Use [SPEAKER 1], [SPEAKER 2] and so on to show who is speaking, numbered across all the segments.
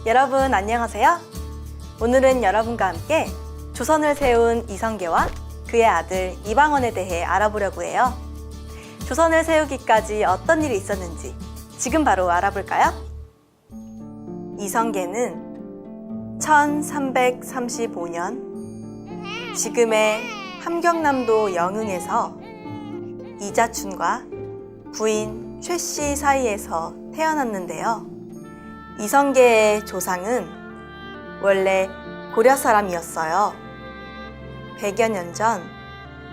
[SPEAKER 1] 여러분 안녕하세요. 오늘은 여러분과 함께 조선을 세운 이성계와 그의 아들 이방원에 대해 알아보려고 해요. 조선을 세우기까지 어떤 일이 있었는지 지금 바로 알아볼까요? 이성계는 1335년 지금의 함경남도 영흥에서 이자춘과 부인 최씨 사이에서 태어났는데요. 이성계의 조상은 원래 고려 사람이었어요. 100여 년 전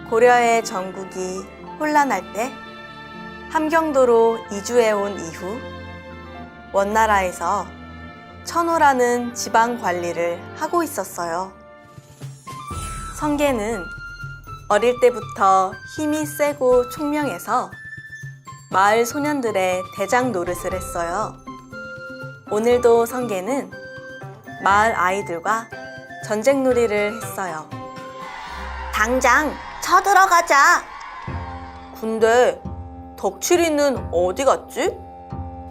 [SPEAKER 1] 고려의 전국이 혼란할 때 함경도로 이주해온 이후 원나라에서 천호라는 지방 관리를 하고 있었어요. 성계는 어릴 때부터 힘이 세고 총명해서 마을 소년들의 대장 노릇을 했어요. 오늘도 성계는 마을 아이들과 전쟁놀이를 했어요. 당장 쳐들어가자. 근데 덕칠이는 어디 갔지?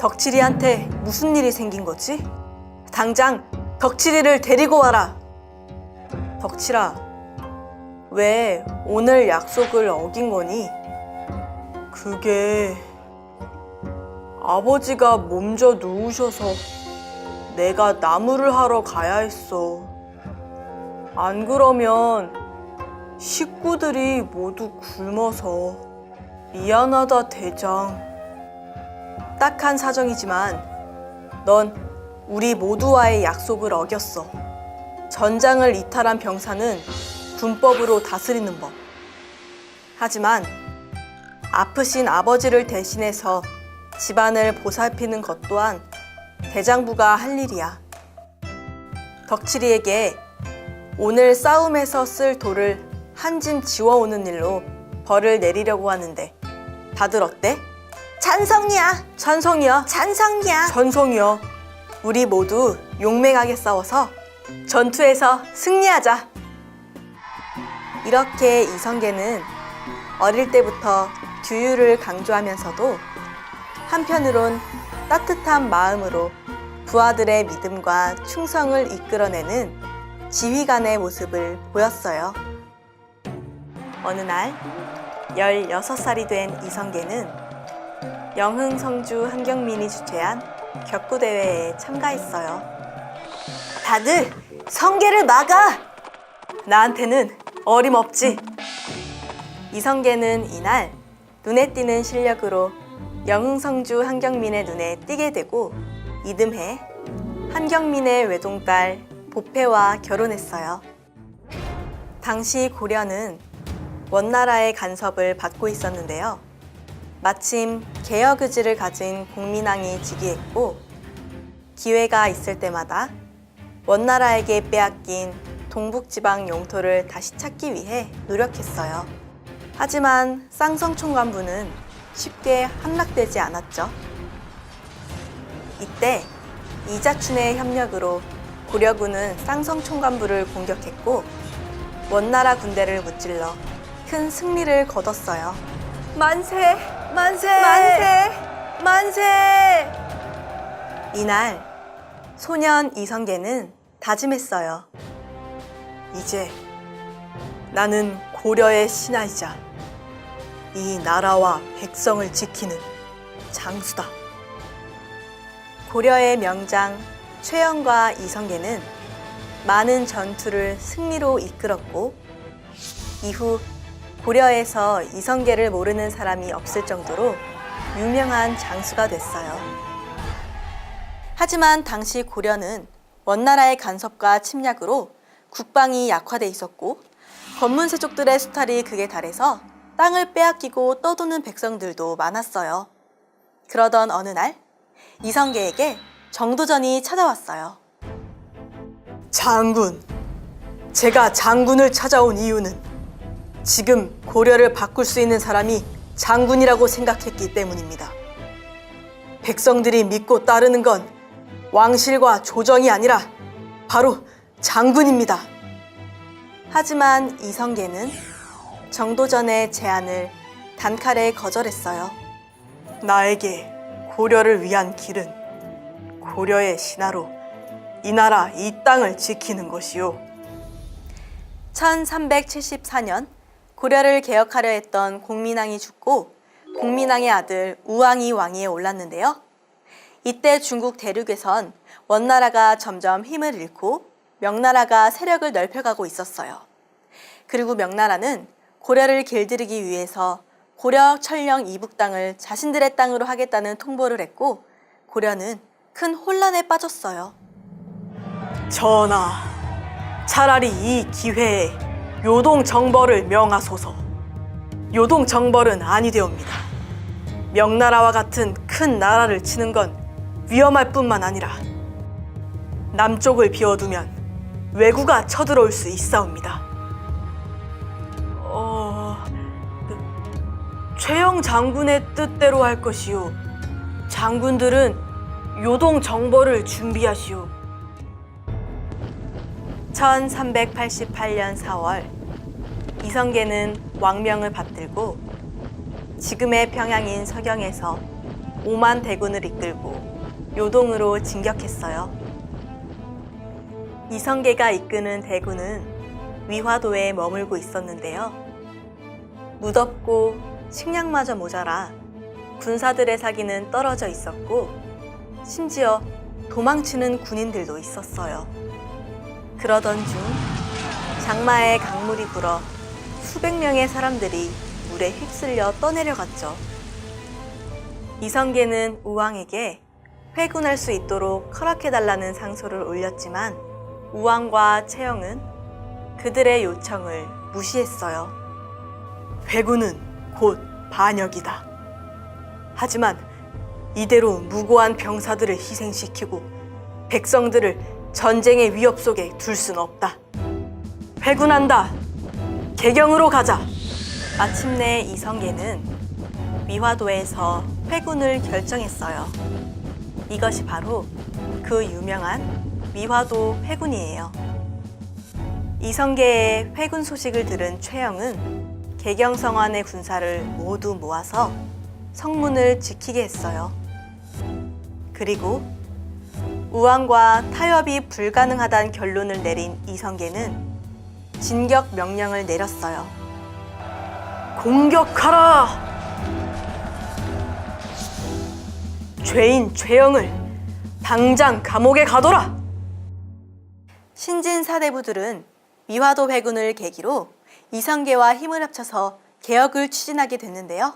[SPEAKER 1] 덕칠이한테 무슨 일이 생긴 거지? 당장 덕칠이를 데리고 와라. 덕칠아, 왜 오늘 약속을 어긴 거니? 그게 아버지가 몸져 누우셔서 내가 나무를 하러 가야 했어. 안 그러면 식구들이 모두 굶어서. 미안하다, 대장. 딱한 사정이지만 넌 우리 모두와의 약속을 어겼어. 전장을 이탈한 병사는 군법으로 다스리는 법. 하지만 아프신 아버지를 대신해서 집안을 보살피는 것 또한 대장부가 할 일이야. 덕칠이에게 오늘 싸움에서 쓸 돌을 한 짐 지워오는 일로 벌을 내리려고 하는데 다들 어때? 찬성이야. 찬성이야. 찬성이야. 찬성이야. 우리 모두 용맹하게 싸워서 전투에서 승리하자. 이렇게 이성계는 어릴 때부터 규율을 강조하면서도 한편으론 따뜻한 마음으로 부하들의 믿음과 충성을 이끌어내는 지휘관의 모습을 보였어요. 어느 날 16살이 된 이성계는 영흥 성주 함경민이 주최한 격구대회에 참가했어요. 다들 성계를 막아! 나한테는 어림없지. 이성계는 이날 눈에 띄는 실력으로 영흥성주 한경민의 눈에 띄게 되고 이듬해 한경민의 외동딸 보패와 결혼했어요. 당시 고려는 원나라의 간섭을 받고 있었는데요. 마침 개혁 의지를 가진 공민왕이 즉위했고 기회가 있을 때마다 원나라에게 빼앗긴 동북지방 영토를 다시 찾기 위해 노력했어요. 하지만 쌍성총관부는 쉽게 함락되지 않았죠. 이때 이자춘의 협력으로 고려군은 쌍성총관부를 공격했고 원나라 군대를 무찔러 큰 승리를 거뒀어요. 만세! 만세! 만세! 만세! 이날 소년 이성계는 다짐했어요. 이제 나는 고려의 신하이자 이 나라와 백성을 지키는 장수다. 고려의 명장 최영과 이성계는 많은 전투를 승리로 이끌었고 이후 고려에서 이성계를 모르는 사람이 없을 정도로 유명한 장수가 됐어요. 하지만 당시 고려는 원나라의 간섭과 침략으로 국방이 약화돼 있었고 권문세족들의 수탈이 극에 달해서 땅을 빼앗기고 떠도는 백성들도 많았어요. 그러던 어느 날 이성계에게 정도전이 찾아왔어요. 장군, 제가 장군을 찾아온 이유는 지금 고려를 바꿀 수 있는 사람이 장군이라고 생각했기 때문입니다. 백성들이 믿고 따르는 건 왕실과 조정이 아니라 바로 장군입니다. 하지만 이성계는 정도전의 제안을 단칼에 거절했어요. 나에게 고려를 위한 길은 고려의 신하로 이 나라 이 땅을 지키는 것이요. 1374년 고려를 개혁하려 했던 공민왕이 죽고 공민왕의 아들 우왕이 왕위에 올랐는데요. 이때 중국 대륙에선 원나라가 점점 힘을 잃고 명나라가 세력을 넓혀가고 있었어요. 그리고 명나라는 고려를 길들이기 위해서 고려, 천령, 이북 땅을 자신들의 땅으로 하겠다는 통보를 했고 고려는 큰 혼란에 빠졌어요. 전하, 차라리 이 기회에 요동정벌을 명하소서. 요동정벌은 아니되옵니다. 명나라와 같은 큰 나라를 치는 건 위험할 뿐만 아니라 남쪽을 비워두면 왜구가 쳐들어올 수 있사옵니다. 최영 장군의 뜻대로 할 것이요. 장군들은 요동정벌을 준비하시오. 1388년 4월 이성계는 왕명을 받들고 지금의 평양인 서경에서 5만 대군을 이끌고 요동으로 진격했어요. 이성계가 이끄는 대군은 위화도에 머물고 있었는데요. 무덥고 식량마저 모자라 군사들의 사기는 떨어져 있었고 심지어 도망치는 군인들도 있었어요. 그러던 중 장마에 강물이 불어 수백 명의 사람들이 물에 휩쓸려 떠내려갔죠. 이성계는 우왕에게 회군할 수 있도록 허락해달라는 상소를 올렸지만 우왕과 채영은 그들의 요청을 무시했어요. 회군은 곧 반역이다. 하지만 이대로 무고한 병사들을 희생시키고 백성들을 전쟁의 위협 속에 둘 수는 없다. 회군한다. 개경으로 가자. 마침내 이성계는 위화도에서 회군을 결정했어요. 이것이 바로 그 유명한 위화도 회군이에요. 이성계의 회군 소식을 들은 최영은 개경성안의 군사를 모두 모아서 성문을 지키게 했어요. 그리고 우왕과 타협이 불가능하다는 결론을 내린 이성계는 진격 명령을 내렸어요. 공격하라! 죄인 최영을 당장 감옥에 가둬라! 신진 사대부들은 위화도 회군을 계기로 이성계와 힘을 합쳐서 개혁을 추진하게 됐는데요.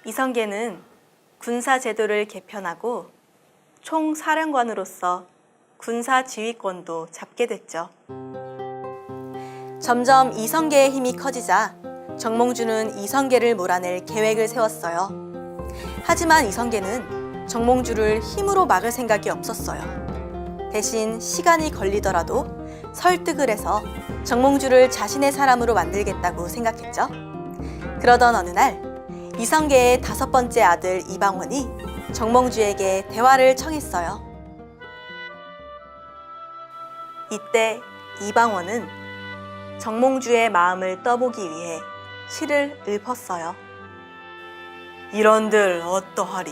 [SPEAKER 1] 이성계는 군사 제도를 개편하고 총사령관으로서 군사 지휘권도 잡게 됐죠. 점점 이성계의 힘이 커지자 정몽주는 이성계를 몰아낼 계획을 세웠어요. 하지만 이성계는 정몽주를 힘으로 막을 생각이 없었어요. 대신 시간이 걸리더라도 설득을 해서 정몽주를 자신의 사람으로 만들겠다고 생각했죠. 그러던 어느 날 이성계의 5번째 아들 이방원이 정몽주에게 대화를 청했어요. 이때 이방원은 정몽주의 마음을 떠보기 위해 시를 읊었어요. 이런들 어떠하리,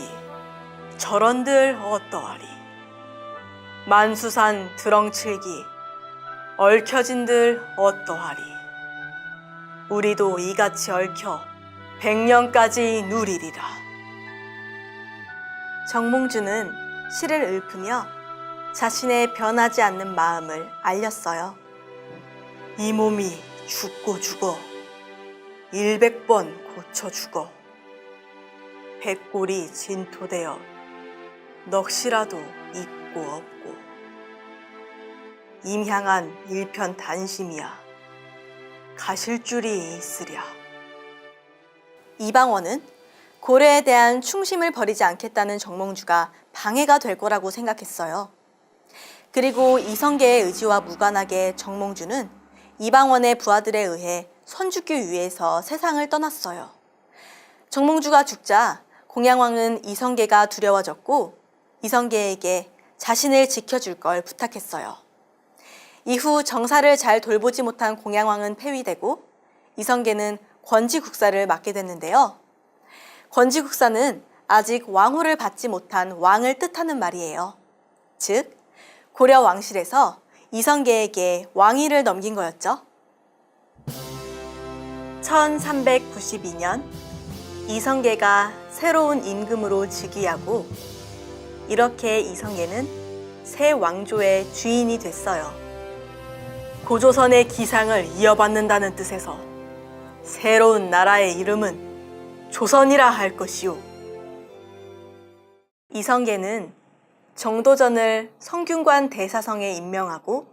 [SPEAKER 1] 저런들 어떠하리. 만수산 드렁칠기, 얽혀진들 어떠하리. 우리도 이같이 얽혀 100년까지 누리리라. 정몽주는 시를 읊으며 자신의 변하지 않는 마음을 알렸어요. 이 몸이 죽고 죽어 100번 고쳐 죽어 100골이 진토되어 넋이라도 있고 없고 임향한 일편 단심이야 가실 줄이 있으랴. 이방원은 고려에 대한 충심을 버리지 않겠다는 정몽주가 방해가 될 거라고 생각했어요. 그리고 이성계의 의지와 무관하게 정몽주는 이방원의 부하들에 의해 손죽기 위해서 세상을 떠났어요. 정몽주가 죽자 공양왕은 이성계가 두려워졌고 이성계에게 자신을 지켜줄 걸 부탁했어요. 이후 정사를 잘 돌보지 못한 공양왕은 폐위되고 이성계는 권지국사를 맡게 됐는데요. 권지국사는 아직 왕후를 받지 못한 왕을 뜻하는 말이에요. 즉, 고려 왕실에서 이성계에게 왕위를 넘긴 거였죠. 1392년 이성계가 새로운 임금으로 즉위하고 이렇게 이성계는 새 왕조의 주인이 됐어요. 고조선의 기상을 이어받는다는 뜻에서 새로운 나라의 이름은 조선이라 할 것이요. 이성계는 정도전을 성균관 대사성에 임명하고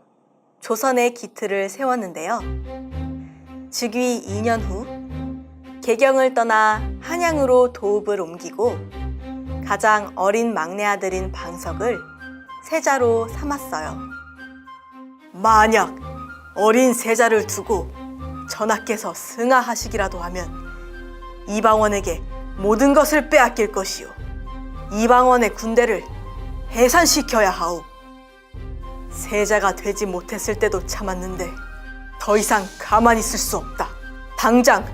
[SPEAKER 1] 조선의 기틀을 세웠는데요. 즉위 2년 후 개경을 떠나 한양으로 도읍을 옮기고 가장 어린 막내 아들인 방석을 세자로 삼았어요. 만약 어린 세자를 두고 전하께서 승하하시기라도 하면 이방원에게 모든 것을 빼앗길 것이요. 이방원의 군대를 해산시켜야 하오. 세자가 되지 못했을 때도 참았는데 더 이상 가만히 있을 수 없다. 당장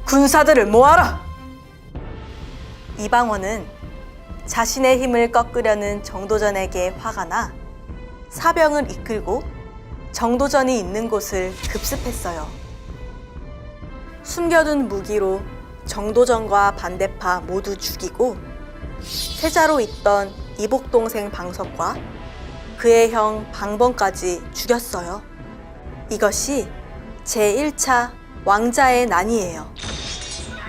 [SPEAKER 1] 군사들을 모아라. 이방원은 자신의 힘을 꺾으려는 정도전에게 화가 나 사병을 이끌고 정도전이 있는 곳을 급습했어요. 숨겨둔 무기로 정도전과 반대파 모두 죽이고 세자로 있던 이복 동생 방석과 그의 형 방번까지 죽였어요. 이것이 제1차 왕자의 난이에요.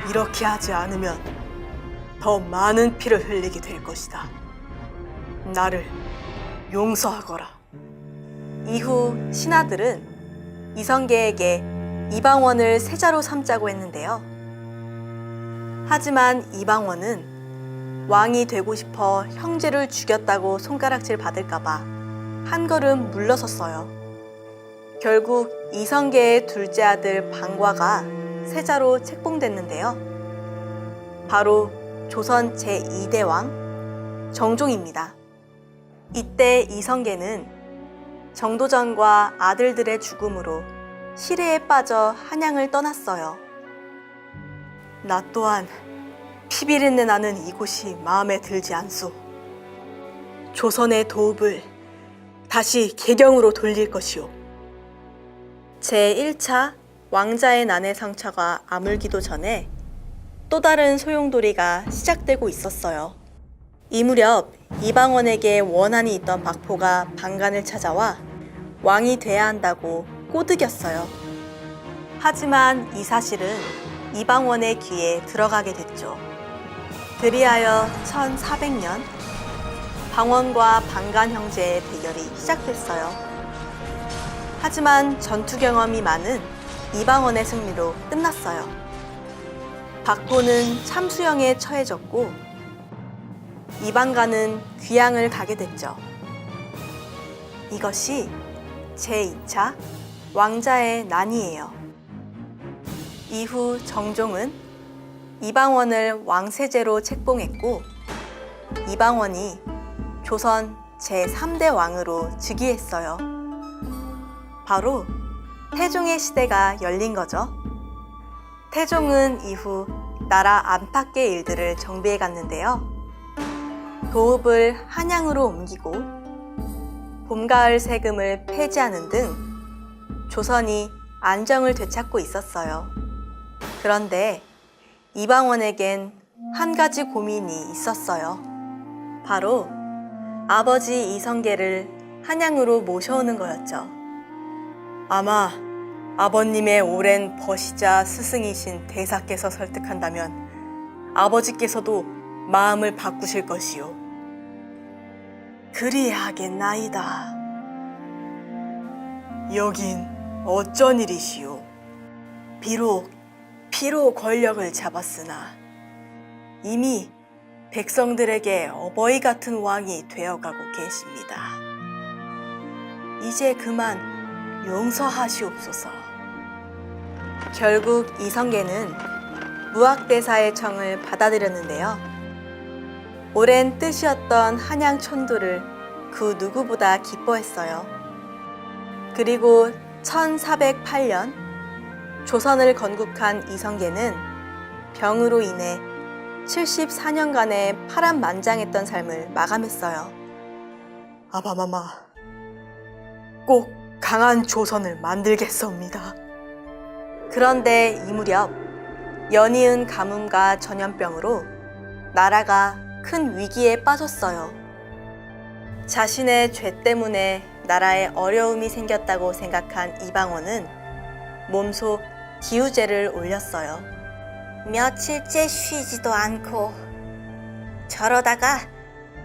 [SPEAKER 1] 이렇게 하지 않으면 더 많은 피를 흘리게 될 것이다. 나를 용서하거라. 이후 신하들은 이성계에게 이방원을 세자로 삼자고 했는데요. 하지만 이방원은 왕이 되고 싶어 형제를 죽였다고 손가락질 받을까봐 한 걸음 물러섰어요. 결국 이성계의 둘째 아들 방과가 세자로 책봉됐는데요. 바로 조선 제2대 왕 정종입니다. 이때 이성계는 정도전과 아들들의 죽음으로 시래에 빠져 한양을 떠났어요. 나 또한 피비린내 나는 이곳이 마음에 들지 않소. 조선의 도읍을 다시 개경으로 돌릴 것이오. 제1차 왕자의 난의 상처가 아물기도 전에 또 다른 소용돌이가 시작되고 있었어요. 이 무렵 이방원에게 원한이 있던 박포가 방간을 찾아와 왕이 돼야 한다고 꼬드겼어요. 하지만 이 사실은 이방원의 귀에 들어가게 됐죠. 그리하여 1400년 방원과 방간 형제의 대결이 시작됐어요. 하지만 전투 경험이 많은 이방원의 승리로 끝났어요. 박포는 참수형에 처해졌고 이방간은 귀양을 가게 됐죠. 이것이 제2차 왕자의 난이에요. 이후 정종은 이방원을 왕세제로 책봉했고 이방원이 조선 제3대 왕으로 즉위했어요. 바로 태종의 시대가 열린 거죠. 태종은 이후 나라 안팎의 일들을 정비해 갔는데요. 도읍을 한양으로 옮기고 봄, 가을 세금을 폐지하는 등 조선이 안정을 되찾고 있었어요. 그런데 이방원에겐 한 가지 고민이 있었어요. 바로 아버지 이성계를 한양으로 모셔오는 거였죠. 아마 아버님의 오랜 버시자 스승이신 대사께서 설득한다면 아버지께서도 마음을 바꾸실 것이요. 그리하겠나이다. 여긴 어쩐 일이시오. 비록 피로 권력을 잡았으나 이미 백성들에게 어버이 같은 왕이 되어가고 계십니다. 이제 그만 용서하시옵소서. 결국 이성계는 무학대사의 청을 받아들였는데요. 오랜 뜻이었던 한양 촌도를 그 누구보다 기뻐했어요. 그리고 1408년 조선을 건국한 이성계는 병으로 인해 74년간의 파란만장했던 삶을 마감했어요. 아바마마, 꼭 강한 조선을 만들겠사옵니다. 그런데 이 무렵 연이은 가뭄과 전염병으로 나라가 큰 위기에 빠졌어요. 자신의 죄 때문에 나라에 어려움이 생겼다고 생각한 이방원은 몸소 기우제를 올렸어요. 며칠째 쉬지도 않고 저러다가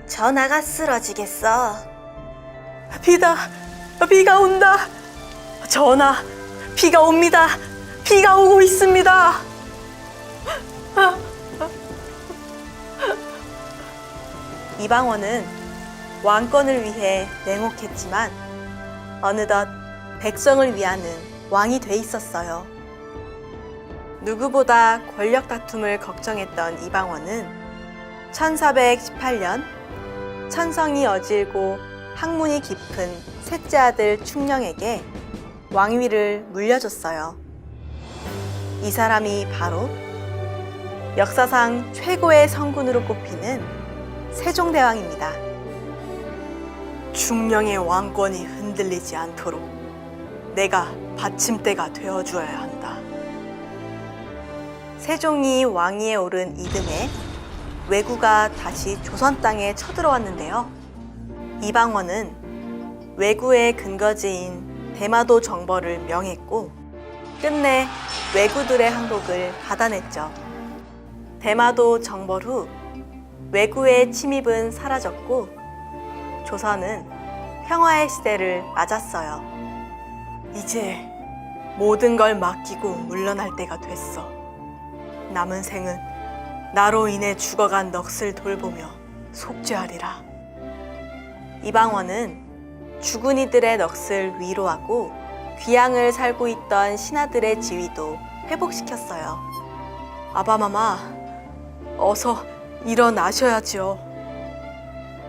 [SPEAKER 1] 전하가 쓰러지겠어. 비가 온다. 전하, 비가 옵니다. 비가 오고 있습니다. 이방원은 왕권을 위해 냉혹했지만 어느덧 백성을 위하는 왕이 돼 있었어요. 누구보다 권력 다툼을 걱정했던 이방원은 1418년 천성이 어질고 학문이 깊은 셋째 아들 충령에게 왕위를 물려줬어요. 이 사람이 바로 역사상 최고의 성군으로 꼽히는 세종대왕입니다. 충령의 왕권이 흔들리지 않도록 내가 받침대가 되어주어야 한다. 세종이 왕위에 오른 이듬해 왜구가 다시 조선 땅에 쳐들어왔는데요. 이방원은 왜구의 근거지인 대마도 정벌을 명했고 끝내 왜구들의 항복을 받아냈죠. 대마도 정벌 후 왜구의 침입은 사라졌고 조선은 평화의 시대를 맞았어요. 이제 모든 걸 맡기고 물러날 때가 됐어. 남은 생은 나로 인해 죽어간 넋을 돌보며 속죄하리라. 이방원은 죽은 이들의 넋을 위로하고 귀양을 살고 있던 신하들의 지위도 회복시켰어요. 아바마마, 어서 일어나셔야죠.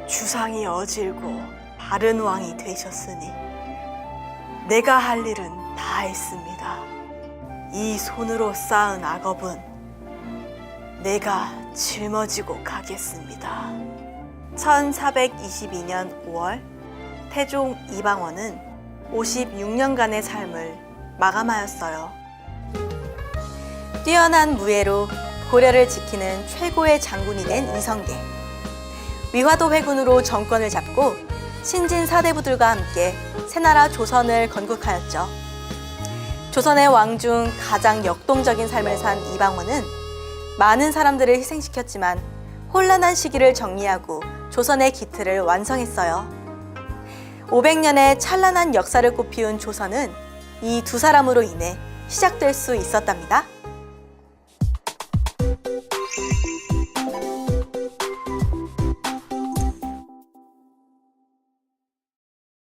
[SPEAKER 1] 주상이 어질고 바른 왕이 되셨으니 내가 할 일은 다 했습니다. 이 손으로 쌓은 악업은 내가 짊어지고 가겠습니다. 1422년 5월 태종 이방원은 56년간의 삶을 마감하였어요. 뛰어난 무예로 고려를 지키는 최고의 장군이 된 이성계. 위화도 회군으로 정권을 잡고 신진 사대부들과 함께 새나라 조선을 건국하였죠. 조선의 왕 중 가장 역동적인 삶을 산 이방원은 많은 사람들을 희생시켰지만 혼란한 시기를 정리하고 조선의 기틀을 완성했어요. 500년의 찬란한 역사를 꽃피운 조선은 이 두 사람으로 인해 시작될 수 있었답니다.